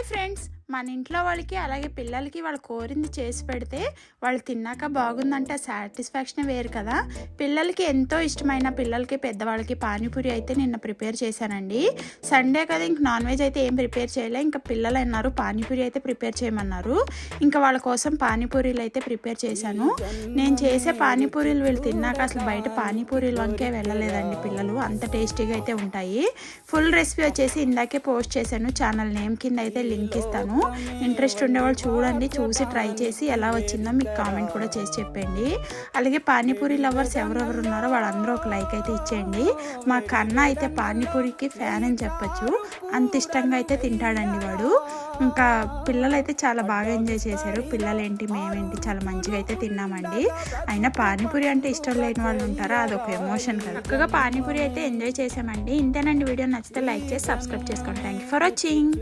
Friends, మన ఇంట్లో వాళ్ళకి అలాగే పిల్లలకి వాళ్ళు కోరింది చేసి పెడితే వాళ్ళు తిన్నాక బాగుందంటే సాటిస్ఫాక్షన్ వేరు కదా. పిల్లలకి ఎంతో ఇష్టమైన పిల్లలకి పెద్దవాళ్ళకి పానీపూరి అయితే నిన్న ప్రిపేర్ చేశానండి. సండే కదా, ఇంక నాన్ వెజ్ అయితే ఏం ప్రిపేర్ చేయలే. ఇంకా పిల్లలు అన్నారు పానీపూరి అయితే ప్రిపేర్ చేయమన్నారు. ఇంకా వాళ్ళ కోసం పానీపూరీలు అయితే ప్రిపేర్ చేశాను. నేను చేసే పానీపూరీలు వీళ్ళు తిన్నాక అసలు బయట పానీపూరీలు వంకే వెళ్ళలేదండి పిల్లలు, అంత టేస్టీగా అయితే ఉంటాయి. ఫుల్ రెసిపీ వచ్చేసి ఇందాకే పోస్ట్ చేశాను, ఛానల్ నేమ్ కింద అయితే లింక్ ఇస్తాను. ఇంట్రెస్ట్ ఉండేవాళ్ళు చూడండి, చూసి ట్రై చేసి ఎలా వచ్చిందో మీకు కామెంట్ కూడా చేసి చెప్పండి. అలాగే పానీపూరి లవర్స్ ఎవరెవరు ఉన్నారో వాళ్ళందరూ ఒక లైక్ అయితే ఇచ్చేయండి. మా కన్నా అయితే పానీపూరికి ఫ్యాన్ అని చెప్పచ్చు, అంత ఇష్టంగా అయితే తింటాడండి వాడు. ఇంకా పిల్లలు అయితే చాలా బాగా ఎంజాయ్ చేశారు. పిల్లలేంటి మేమేంటి చాలా మంచిగా అయితే తిన్నామండి. అయినా పానీపూరి అంటే ఇష్టం లేని వాళ్ళు ఉంటారా, అదొక ఎమోషన్ కదా. చక్కగా పానీపూరి అయితే ఎంజాయ్ చేసామండి. ఇంతేనండి, వీడియో నచ్చితే లైక్ చేసి సబ్స్క్రైబ్ చేసుకోండి. Thank you for watching.